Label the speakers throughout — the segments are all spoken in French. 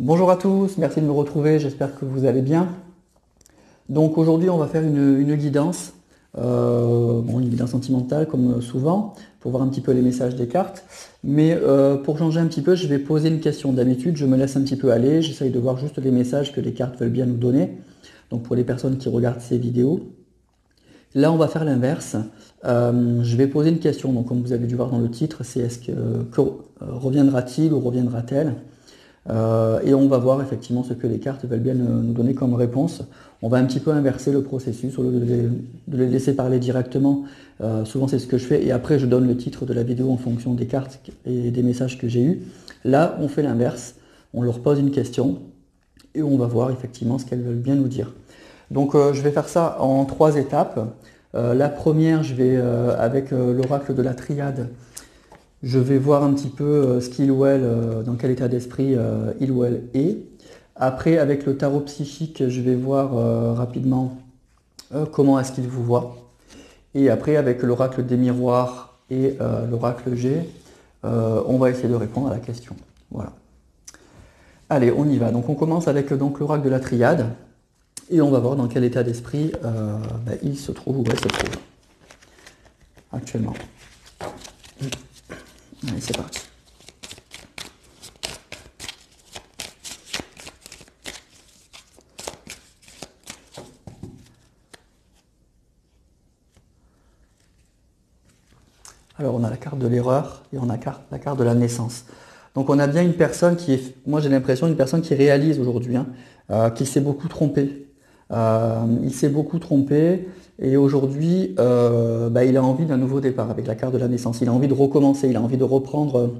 Speaker 1: Bonjour à tous, merci de me retrouver, j'espère que vous allez bien. Donc aujourd'hui on va faire une guidance, une guidance sentimentale comme souvent, pour voir un petit peu les messages des cartes. Mais pour changer un petit peu, je vais poser une question. D'habitude je me laisse un petit peu aller, j'essaye de voir juste les messages que les cartes veulent bien nous donner. Donc pour les personnes qui regardent ces vidéos. Là on va faire l'inverse. Je vais poser une question, donc comme vous avez dû voir dans le titre, c'est reviendra-t-il ou reviendra-t-elle? Et on va voir effectivement ce que les cartes veulent bien nous donner comme réponse. On va un petit peu inverser le processus, au lieu de les laisser parler directement. Souvent c'est ce que je fais, et après je donne le titre de la vidéo en fonction des cartes et des messages que j'ai eus. Là on fait l'inverse, on leur pose une question, et on va voir effectivement ce qu'elles veulent bien nous dire. Donc je vais faire ça en 3 étapes. La première, je vais avec l'oracle de la triade. Je vais voir un petit peu ce qu'il ou elle, dans quel état d'esprit il ou elle est. Après, avec le tarot psychique, je vais voir rapidement comment est-ce qu'il vous voit. Et après, avec l'oracle des miroirs et l'oracle G, on va essayer de répondre à la question. Voilà. Allez, on y va. Donc on commence avec donc l'oracle de la triade. Et on va voir dans quel état d'esprit il se trouve ou elle se trouve actuellement. Allez, c'est parti. Alors on a la carte de l'erreur et on a la carte de la naissance. Donc on a bien une personne qui est, moi j'ai l'impression, une personne qui réalise aujourd'hui, qui s'est beaucoup trompé. Il s'est beaucoup trompé et aujourd'hui il a envie d'un nouveau départ avec la carte de la naissance. Il a envie de recommencer, il a envie de reprendre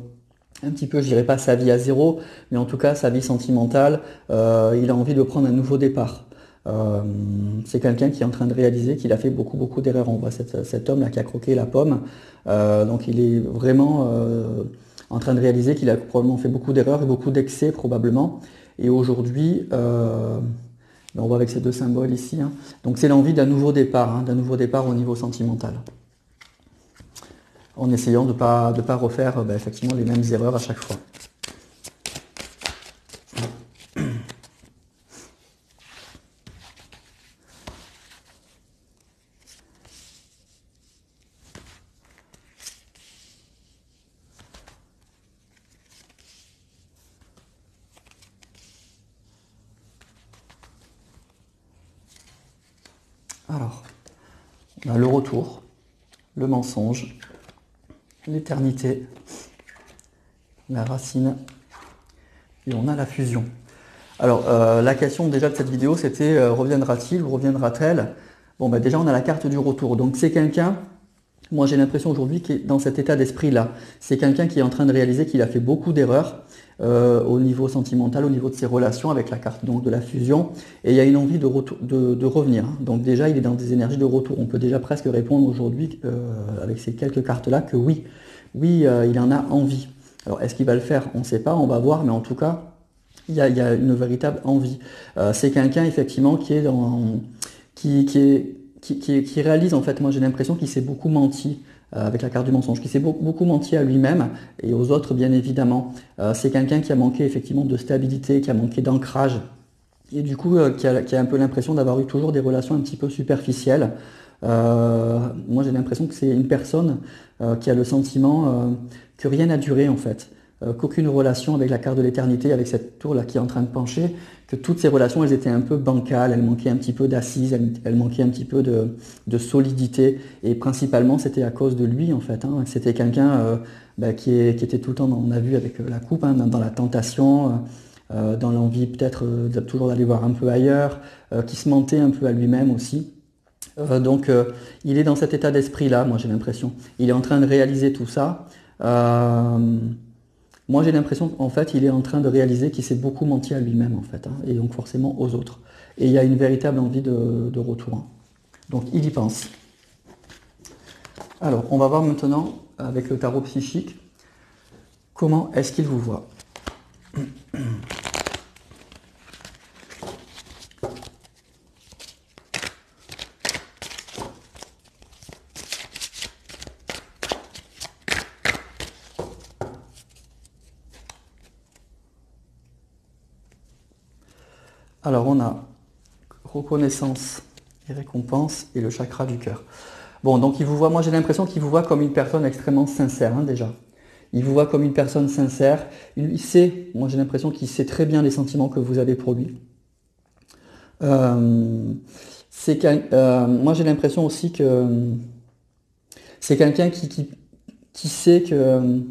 Speaker 1: un petit peu, je dirais pas sa vie à zéro, mais en tout cas sa vie sentimentale. Il a envie de prendre un nouveau départ. Euh, c'est quelqu'un qui est en train de réaliser qu'il a fait beaucoup d'erreurs. On voit cet homme là qui a croqué la pomme. Donc il est vraiment en train de réaliser qu'il a probablement fait beaucoup d'erreurs et beaucoup d'excès probablement. Et aujourd'hui, on voit avec ces deux symboles ici, hein. Donc c'est l'envie d'un nouveau départ au niveau sentimental. En essayant de pas refaire effectivement les mêmes erreurs à chaque fois. Alors, on a le retour, le mensonge, l'éternité, la racine, et on a la fusion. Alors, la question déjà de cette vidéo, c'était reviendra-t-il ou reviendra-t-elle? Bon, déjà, on a la carte du retour. Donc, c'est quelqu'un, moi j'ai l'impression aujourd'hui, qui est dans cet état d'esprit-là. C'est quelqu'un qui est en train de réaliser qu'il a fait beaucoup d'erreurs au niveau sentimental, au niveau de ses relations avec la carte donc, de la fusion. Et il y a une envie de revenir, hein. Donc, déjà, il est dans des énergies de retour. On peut déjà presque répondre aujourd'hui, avec ces quelques cartes-là, que oui, il en a envie. Alors, est-ce qu'il va le faire? On ne sait pas, on va voir, mais en tout cas, il y a une véritable envie. C'est quelqu'un effectivement qui est qui réalise en fait, moi j'ai l'impression qu'il s'est beaucoup menti avec la carte du mensonge, qu'il s'est beaucoup menti à lui-même et aux autres bien évidemment. C'est quelqu'un qui a manqué effectivement de stabilité, qui a manqué d'ancrage et du coup qui a un peu l'impression d'avoir eu toujours des relations un petit peu superficielles. Moi j'ai l'impression que c'est une personne qui a le sentiment que rien n'a duré en fait, qu'aucune relation avec la carte de l'éternité, avec cette tour là qui est en train de pencher, que toutes ces relations elles étaient un peu bancales, elles manquaient un petit peu d'assises, elles manquaient un petit peu de solidité, et principalement c'était à cause de lui en fait, hein. C'était quelqu'un qui était tout le temps, on a vu avec la coupe, hein, dans la tentation, dans l'envie peut-être toujours d'aller voir un peu ailleurs, qui se mentait un peu à lui-même aussi. Il est dans cet état d'esprit-là, moi j'ai l'impression. Il est en train de réaliser tout ça. Moi j'ai l'impression qu'en fait il est en train de réaliser qu'il s'est beaucoup menti à lui-même en fait, hein, et donc forcément aux autres. Et il y a une véritable envie de retour, hein. Donc il y pense. Alors on va voir maintenant avec le tarot psychique comment est-ce qu'il vous voit. Alors on a reconnaissance et récompense et le chakra du cœur. Bon, donc il vous voit, moi j'ai l'impression qu'il vous voit comme une personne extrêmement sincère, hein, déjà. Il vous voit comme une personne sincère. Il sait, moi j'ai l'impression qu'il sait très bien les sentiments que vous avez pour lui. Euh, moi j'ai l'impression aussi que c'est quelqu'un qui sait que,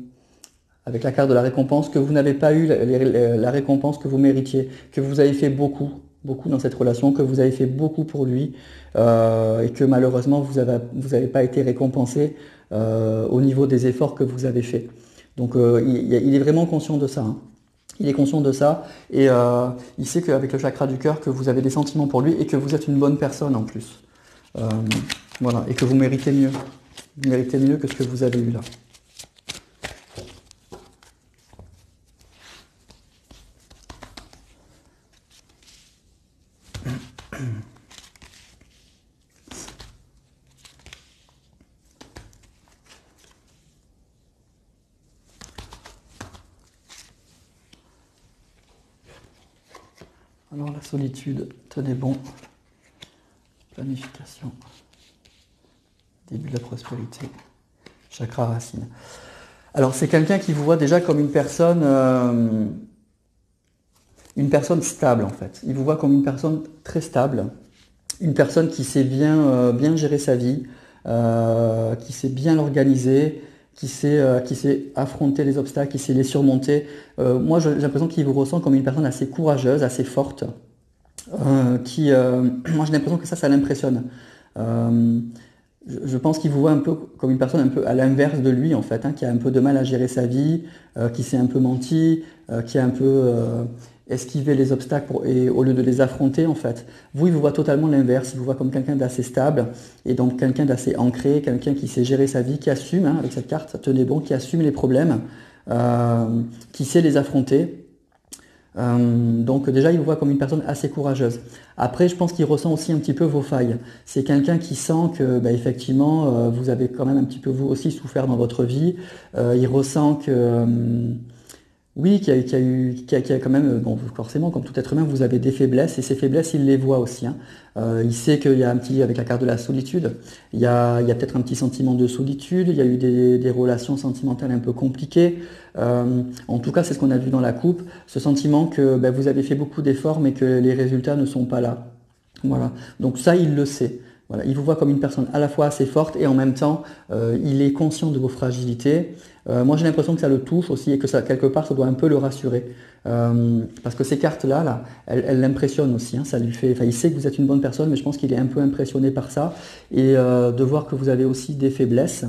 Speaker 1: avec la carte de la récompense, que vous n'avez pas eu la récompense que vous méritiez, que vous avez fait beaucoup, beaucoup dans cette relation, que vous avez fait beaucoup pour lui, et que malheureusement vous avez pas été récompensé au niveau des efforts que vous avez faits. Donc il est vraiment conscient de ça, hein. Il est conscient de ça et il sait qu'avec le chakra du cœur que vous avez des sentiments pour lui et que vous êtes une bonne personne en plus. Euh, voilà, et que vous méritez mieux. Vous méritez mieux que ce que vous avez eu là. Alors la solitude, tenez bon. Planification. Début de la prospérité. Chakra racine. Alors c'est quelqu'un qui vous voit déjà comme une personne stable en fait. Il vous voit comme une personne très stable, une personne qui sait bien gérer sa vie, qui sait bien l'organiser, qui sait affronter les obstacles, qui sait les surmonter. Moi j'ai l'impression qu'il vous ressent comme une personne assez courageuse, assez forte, moi j'ai l'impression que ça l'impressionne. Euh, je pense qu'il vous voit un peu comme une personne un peu à l'inverse de lui en fait, hein, qui a un peu de mal à gérer sa vie, qui s'est un peu menti, qui a un peu esquivé les obstacles et au lieu de les affronter en fait. Vous, il vous voit totalement l'inverse, il vous voit comme quelqu'un d'assez stable et donc quelqu'un d'assez ancré, quelqu'un qui sait gérer sa vie, qui assume, hein, avec cette carte, tenez bon, qui assume les problèmes, qui sait les affronter. Donc déjà, il vous voit comme une personne assez courageuse. Après, je pense qu'il ressent aussi un petit peu vos failles. C'est quelqu'un qui sent que, bah, effectivement, vous avez quand même un petit peu vous aussi souffert dans votre vie. Il ressent que, oui, qu'il y a quand même, bon, forcément, comme tout être humain, vous avez des faiblesses et ces faiblesses, il les voit aussi, hein. Il sait qu'il y a un petit, avec la carte de la solitude, il y a peut-être un petit sentiment de solitude, il y a eu des relations sentimentales un peu compliquées. En tout cas, c'est ce qu'on a vu dans la coupe, ce sentiment que ben, vous avez fait beaucoup d'efforts mais que les résultats ne sont pas là. Voilà. Donc ça, il le sait. Voilà. Il vous voit comme une personne à la fois assez forte et en même temps, il est conscient de vos fragilités. Moi, j'ai l'impression que ça le touche aussi et que ça, quelque part, ça doit un peu le rassurer. Parce que ces cartes-là, là, elles l'impressionnent aussi, hein. Ça lui fait, enfin, il sait que vous êtes une bonne personne, mais je pense qu'il est un peu impressionné par ça. Et de voir que vous avez aussi des faiblesses.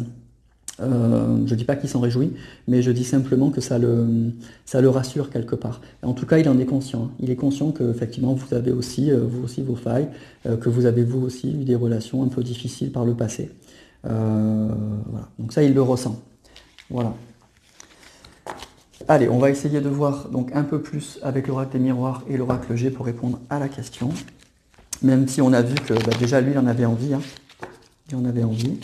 Speaker 1: Je ne dis pas qu'il s'en réjouit, mais je dis simplement que ça le rassure quelque part. En tout cas, il en est conscient, hein. Il est conscient que effectivement vous avez aussi, vous aussi vos failles, que vous avez vous aussi eu des relations un peu difficiles par le passé. Voilà. Donc ça, il le ressent. Voilà. Allez, on va essayer de voir donc un peu plus avec l'oracle des miroirs et l'oracle G pour répondre à la question. Même si on a vu que bah, déjà lui, il en avait envie, hein. Il en avait envie.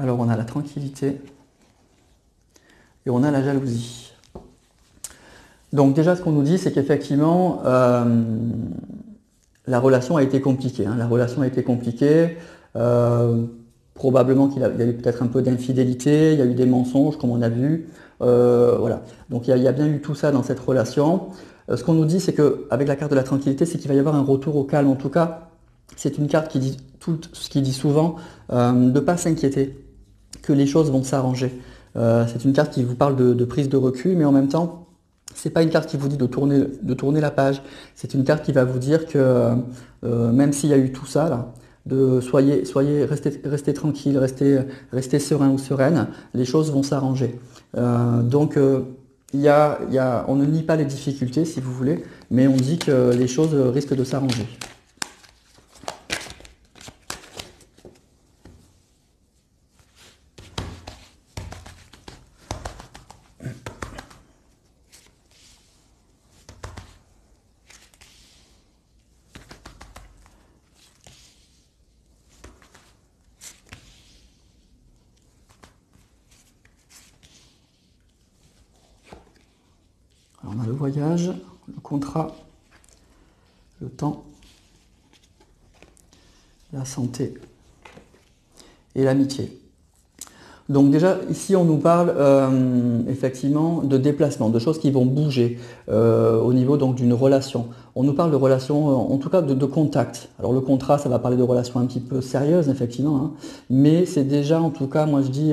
Speaker 1: Alors on a la tranquillité et on a la jalousie. Donc déjà ce qu'on nous dit c'est qu'effectivement la relation a été compliquée, hein. La relation a été compliquée. Probablement qu'il y a eu peut-être un peu d'infidélité, il y a eu des mensonges comme on a vu. Voilà. Donc il y a bien eu tout ça dans cette relation. Ce qu'on nous dit c'est qu'avec la carte de la tranquillité c'est qu'il va y avoir un retour au calme. En tout cas c'est une carte qui dit tout ce qui dit souvent de ne pas s'inquiéter, que les choses vont s'arranger. C'est une carte qui vous parle de prise de recul, mais en même temps, c'est pas une carte qui vous dit de tourner la page. C'est une carte qui va vous dire que même s'il y a eu tout ça, là, restez tranquille, restez serein ou sereine, les choses vont s'arranger. Donc on ne nie pas les difficultés si vous voulez, mais on dit que les choses risquent de s'arranger. Alors, on a le voyage, le contrat, le temps, la santé et l'amitié. Donc déjà, ici, on nous parle effectivement de déplacement, de choses qui vont bouger au niveau donc d'une relation. On nous parle de relations, en tout cas de contact. Alors le contrat, ça va parler de relations un petit peu sérieuses, effectivement, hein, mais c'est déjà, en tout cas, moi je dis,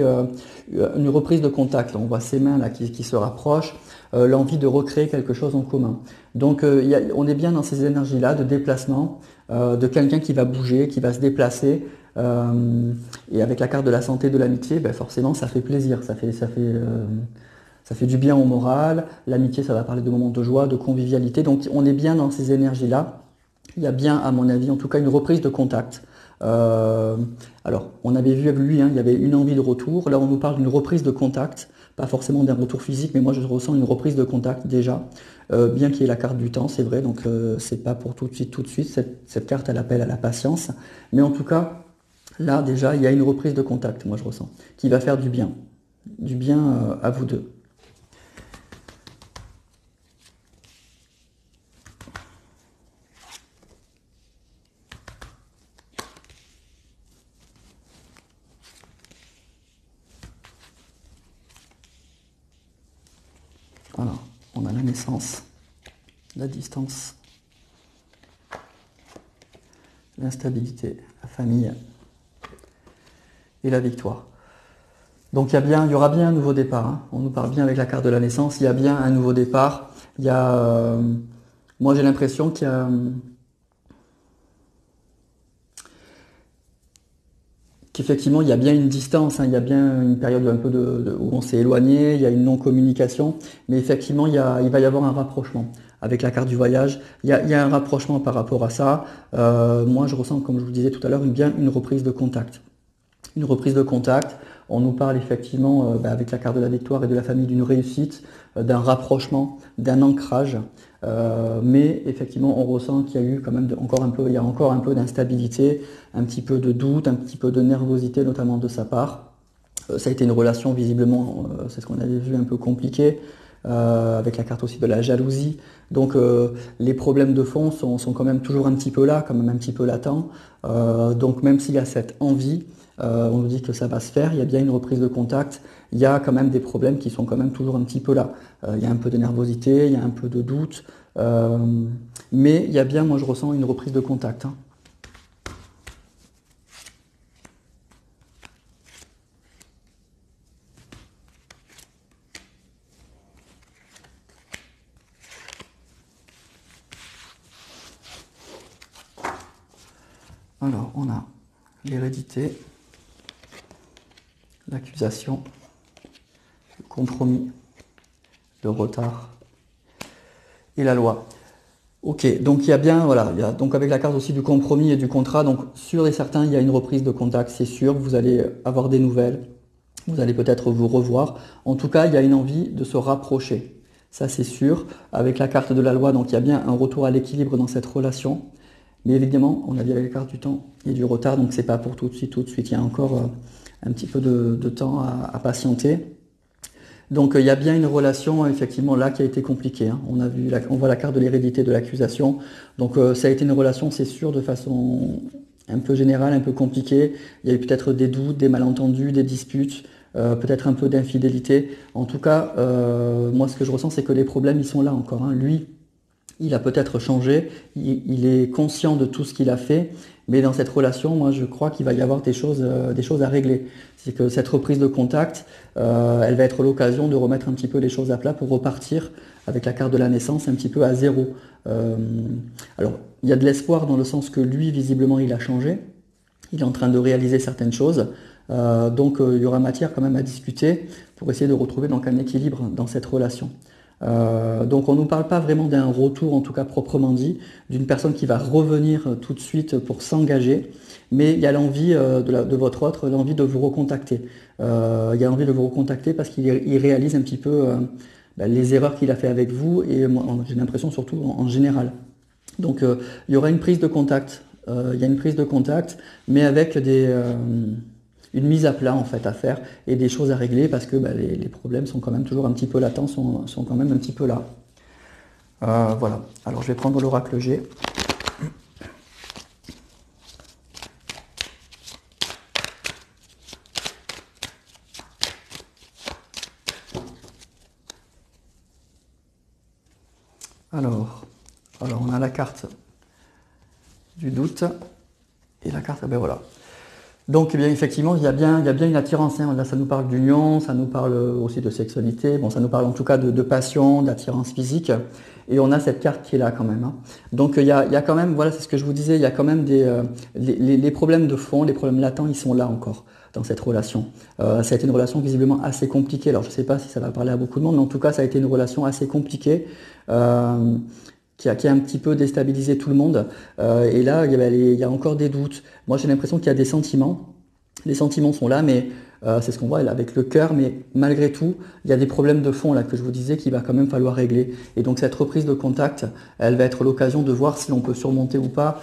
Speaker 1: une reprise de contact. On voit ces mains là qui se rapprochent, l'envie de recréer quelque chose en commun. Donc on est bien dans ces énergies-là de déplacement, de quelqu'un qui va bouger, qui va se déplacer. Et avec la carte de la santé, de l'amitié, ben forcément ça fait plaisir, ça fait du bien au moral. L'amitié, ça va parler de moments de joie, de convivialité. Donc on est bien dans ces énergies-là. Il y a bien, à mon avis, en tout cas, une reprise de contact. Alors, on avait vu avec lui, hein, il y avait une envie de retour. Là, on nous parle d'une reprise de contact. Pas forcément d'un retour physique, mais moi je ressens une reprise de contact déjà. Bien qu'il y ait la carte du temps, c'est vrai, donc c'est pas pour tout de suite, tout de suite. Cette carte, elle appelle à la patience. Mais en tout cas, là, déjà, il y a une reprise de contact, moi je ressens, qui va faire du bien. Du bien à vous deux. Voilà, on a la naissance, la distance, l'instabilité, la famille et la victoire. Donc il y aura bien un nouveau départ, hein. On nous parle bien avec la carte de la naissance, il y a bien un nouveau départ. Moi j'ai l'impression qu'effectivement il y a bien une distance, hein. Il y a bien une période un peu où on s'est éloigné, il y a une non-communication, mais effectivement il va y avoir un rapprochement. Avec la carte du voyage, il y a un rapprochement par rapport à ça. Moi je ressens, comme je vous disais tout à l'heure, bien une reprise de contact. Une reprise de contact. On nous parle effectivement, avec la carte de la victoire et de la famille, d'une réussite, d'un rapprochement, d'un ancrage. Mais effectivement, on ressent qu'il y a eu quand même il y a encore un peu d'instabilité, un petit peu de doute, un petit peu de nervosité, notamment de sa part. Ça a été une relation visiblement, c'est ce qu'on avait vu, un peu compliquée, avec la carte aussi de la jalousie. Donc les problèmes de fond sont quand même toujours un petit peu là, quand même un petit peu latents. Donc même s'il y a cette envie, on nous dit que ça va se faire, il y a bien une reprise de contact, il y a quand même des problèmes qui sont quand même toujours un petit peu là. Il y a un peu de nervosité, il y a un peu de doute, mais il y a bien, moi je ressens une reprise de contact, hein. Alors, on a l'hérédité, l'accusation, le compromis, le retard et la loi. Ok, donc il y a bien, voilà, donc avec la carte aussi du compromis et du contrat, donc sûr et certain, il y a une reprise de contact, c'est sûr, vous allez avoir des nouvelles, vous allez peut-être vous revoir. En tout cas, il y a une envie de se rapprocher, ça c'est sûr. Avec la carte de la loi, donc il y a bien un retour à l'équilibre dans cette relation. Mais évidemment, on a dit avec la carte du temps et du retard, donc c'est pas pour tout de suite, tout de suite. Il y a encore un petit peu de temps à patienter. Donc il y a bien une relation effectivement là qui a été compliquée, hein. On voit la carte de l'hérédité de l'accusation. Donc ça a été une relation, c'est sûr, de façon un peu générale, un peu compliquée. Il y a eu peut-être des doutes, des malentendus, des disputes, peut-être un peu d'infidélité. En tout cas, moi ce que je ressens, c'est que les problèmes ils sont là encore, hein. Lui, il a peut-être changé, il est conscient de tout ce qu'il a fait, mais dans cette relation, moi je crois qu'il va y avoir des choses à régler. C'est que cette reprise de contact, elle va être l'occasion de remettre un petit peu les choses à plat pour repartir avec la carte de la naissance un petit peu à zéro. Alors, il y a de l'espoir dans le sens que lui, visiblement, il a changé. Il est en train de réaliser certaines choses. Donc, il y aura matière quand même à discuter pour essayer de retrouver donc un équilibre dans cette relation. Donc on ne nous parle pas vraiment d'un retour, en tout cas proprement dit, d'une personne qui va revenir tout de suite pour s'engager, mais il y a l'envie de votre autre, l'envie de vous recontacter. Il y a l'envie de vous recontacter parce qu'il réalise un petit peu les erreurs qu'il a fait avec vous, et moi j'ai l'impression surtout en général. Donc il y aura une prise de contact, il y a une prise de contact, mais avec une mise à plat en fait à faire et des choses à régler parce que les problèmes sont quand même toujours un petit peu latents, sont quand même un petit peu là. Voilà, alors je vais prendre l'oracle G. Alors on a la carte du doute et la carte, ben voilà. Donc eh bien, effectivement, il y a bien une attirance, hein. Là ça nous parle d'union, ça nous parle aussi de sexualité, bon ça nous parle en tout cas de passion, d'attirance physique, et on a cette carte qui est là quand même, hein. Donc il y a quand même, voilà, c'est ce que je vous disais, il y a quand même les problèmes de fond, les problèmes latents, ils sont là encore dans cette relation. Ça a été une relation visiblement assez compliquée, alors je ne sais pas si ça va parler à beaucoup de monde, mais en tout cas ça a été une relation assez compliquée. Qui a un petit peu déstabilisé tout le monde. Et là, il y a encore des doutes. Moi, j'ai l'impression qu'il y a des sentiments. Les sentiments sont là, mais c'est ce qu'on voit là, avec le cœur. Mais malgré tout, il y a des problèmes de fond là que je vous disais qu'il va quand même falloir régler. Et donc cette reprise de contact, elle va être l'occasion de voir si on peut surmonter ou pas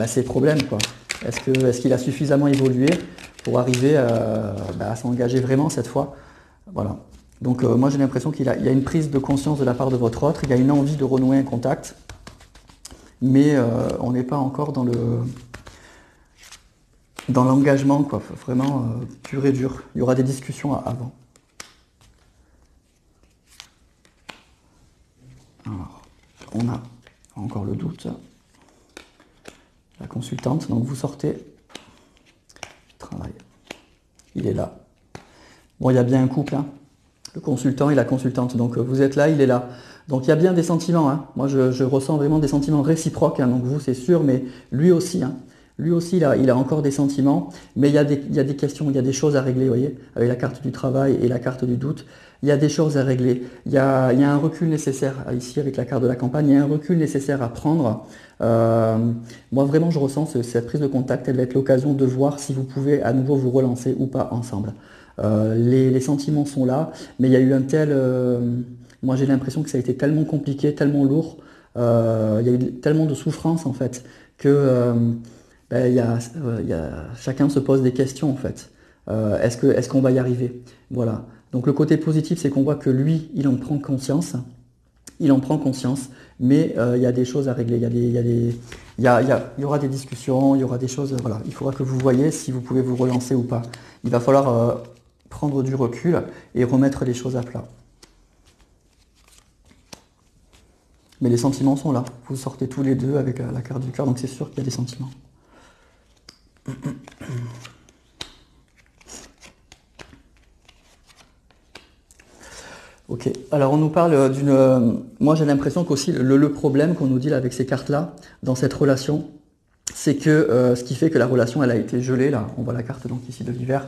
Speaker 1: ces problèmes, quoi. Est-ce qu'il a suffisamment évolué pour arriver à s'engager vraiment cette fois? Voilà. Donc moi j'ai l'impression qu'il y a une prise de conscience de la part de votre autre, il y a une envie de renouer un contact, mais on n'est pas encore dans l'engagement, quoi, vraiment pur et dur. Il y aura des discussions avant. Alors, on a encore le doute. La consultante, donc vous sortez. Travail. Il est là. Bon, il y a bien un couple, hein. Le consultant et la consultante. Donc vous êtes là, il est là. Donc il y a bien des sentiments, hein. Moi je ressens vraiment des sentiments réciproques, hein. Donc vous c'est sûr, mais lui aussi, hein. Lui aussi il a encore des sentiments, mais il y a des questions, il y a des choses à régler, vous voyez, avec la carte du travail et la carte du doute. Il y a des choses à régler. Il y a un recul nécessaire ici avec la carte de la campagne, il y a un recul nécessaire à prendre. Moi vraiment je ressens cette prise de contact, elle va être l'occasion de voir si vous pouvez à nouveau vous relancer ou pas ensemble. Les sentiments sont là, mais il y a eu un tel... moi j'ai l'impression que ça a été tellement compliqué, tellement lourd, il y a eu tellement de souffrance en fait, que chacun se pose des questions en fait. Est-ce qu'on va y arriver? Voilà. Donc le côté positif, c'est qu'on voit que lui, il en prend conscience. Il en prend conscience, mais il y a des choses à régler. Il y aura des discussions, il y aura des choses. Voilà, il faudra que vous voyez si vous pouvez vous relancer ou pas. Il va falloir prendre du recul et remettre les choses à plat. Mais les sentiments sont là. Vous sortez tous les deux avec la carte du cœur, donc c'est sûr qu'il y a des sentiments. Ok, alors on nous parle d'une... moi j'ai l'impression qu'aussi le problème qu'on nous dit là avec ces cartes-là, dans cette relation, c'est que ce qui fait que la relation elle a été gelée, là, on voit la carte donc ici de l'hiver,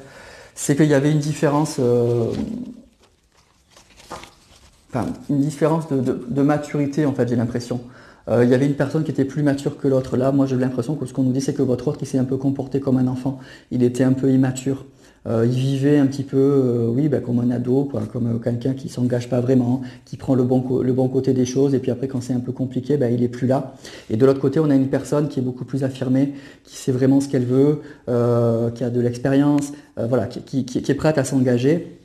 Speaker 1: c'est qu'il y avait une différence, une différence de maturité en fait, j'ai l'impression. Il y avait une personne qui était plus mature que l'autre. Là, moi j'ai l'impression que ce qu'on nous dit, c'est que votre autre, il s'est un peu comporté comme un enfant. Il était un peu immature. Il vivait un petit peu, comme un ado, quoi, comme quelqu'un qui s'engage pas vraiment, qui prend le bon côté des choses, et puis après, quand c'est un peu compliqué, il est plus là. Et de l'autre côté, on a une personne qui est beaucoup plus affirmée, qui sait vraiment ce qu'elle veut, qui a de l'expérience, voilà, qui est prête à s'engager.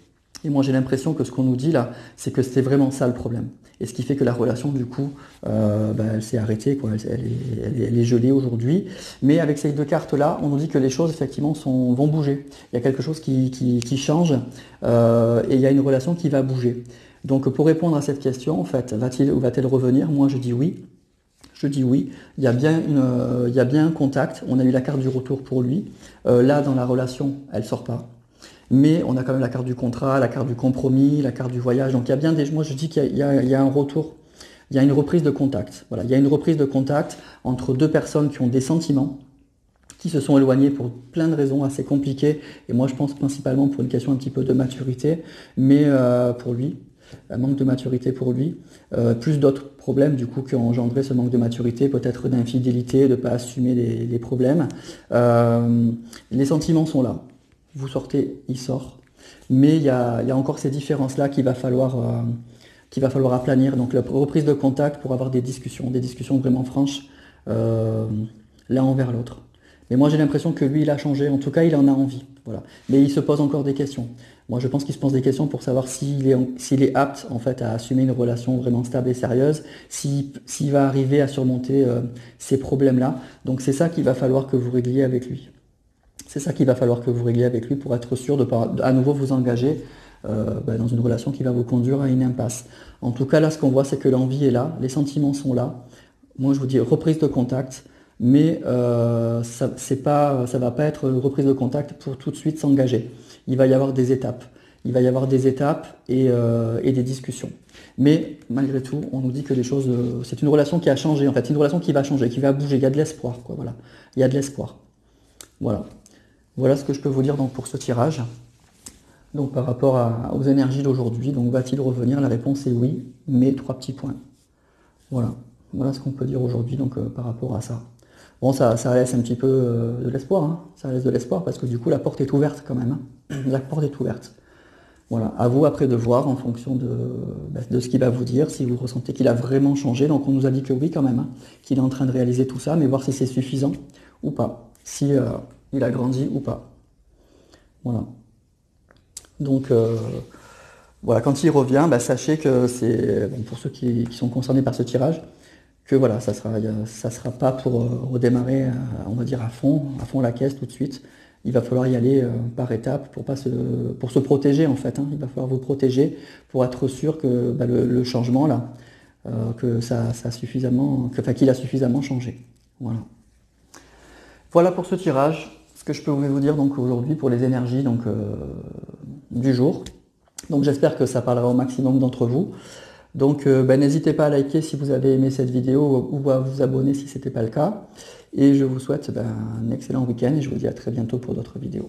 Speaker 1: Et moi, j'ai l'impression que ce qu'on nous dit là, c'est que c'était vraiment ça le problème. Et ce qui fait que la relation, du coup, elle s'est arrêtée, quoi. Elle est gelée aujourd'hui. Mais avec ces deux cartes-là, on nous dit que les choses, effectivement, vont bouger. Il y a quelque chose qui change et il y a une relation qui va bouger. Donc, pour répondre à cette question, en fait, va-t-il ou va-t-elle revenir? Moi, je dis oui. Je dis oui. Il y a bien un contact. On a eu la carte du retour pour lui. Là, dans la relation, elle sort pas. Mais on a quand même la carte du contrat, la carte du compromis, la carte du voyage. Donc il y a bien moi je dis qu'il y a un retour, il y a une reprise de contact. Voilà, il y a une reprise de contact entre deux personnes qui ont des sentiments, qui se sont éloignées pour plein de raisons assez compliquées. Et moi je pense principalement pour une question un petit peu de maturité, mais pour lui, un manque de maturité pour lui, plus d'autres problèmes du coup qui ont engendré ce manque de maturité, peut-être d'infidélité, de ne pas assumer les problèmes. Les sentiments sont là. Vous sortez, il sort. Mais il y a encore ces différences-là qu'il va falloir aplanir. Donc la reprise de contact pour avoir des discussions vraiment franches l'un envers l'autre. Mais moi j'ai l'impression que lui il a changé, en tout cas il en a envie. Voilà. Mais il se pose encore des questions. Moi je pense qu'il se pose des questions pour savoir s'il est apte en fait à assumer une relation vraiment stable et sérieuse, s'il va arriver à surmonter ces problèmes-là. Donc c'est ça qu'il va falloir que vous régliez avec lui. C'est ça qu'il va falloir que vous régliez avec lui pour être sûr de pas à nouveau vous engager dans une relation qui va vous conduire à une impasse. En tout cas, là, ce qu'on voit, c'est que l'envie est là, les sentiments sont là. Moi, je vous dis reprise de contact, mais ça va pas être reprise de contact pour tout de suite s'engager. Il va y avoir des étapes. Il va y avoir des étapes et des discussions. Mais malgré tout, on nous dit que les choses, c'est une relation qui a changé. En fait, c'est une relation qui va changer, qui va bouger. Il y a de l'espoir, quoi. Voilà, il y a de l'espoir. Voilà. Voilà ce que je peux vous dire donc pour ce tirage. Donc par rapport aux énergies d'aujourd'hui, donc va-t-il revenir? La réponse est oui, mais 3 petits points. Voilà, voilà ce qu'on peut dire aujourd'hui donc par rapport à ça. Bon, ça laisse un petit peu de l'espoir, hein. Ça laisse de l'espoir parce que du coup la porte est ouverte quand même, hein. La porte est ouverte. Voilà, à vous après de voir en fonction de ce qu'il va vous dire, si vous ressentez qu'il a vraiment changé. Donc on nous a dit que oui quand même, hein, qu'il est en train de réaliser tout ça, mais voir si c'est suffisant ou pas, si il a grandi ou pas. Voilà. Donc voilà, quand il revient, sachez que c'est bon, pour ceux qui sont concernés par ce tirage, que voilà, ça sera pas pour redémarrer, on va dire à fond la caisse tout de suite. Il va falloir y aller par étapes pour se protéger en fait, hein. Il va falloir vous protéger pour être sûr que le changement là, que qu'il a suffisamment changé. Voilà. Voilà pour ce tirage. Ce que je peux vous dire donc aujourd'hui pour les énergies donc du jour. Donc j'espère que ça parlera au maximum d'entre vous. Donc n'hésitez pas à liker si vous avez aimé cette vidéo ou à vous abonner si ce n'était pas le cas. Et je vous souhaite un excellent week-end et je vous dis à très bientôt pour d'autres vidéos.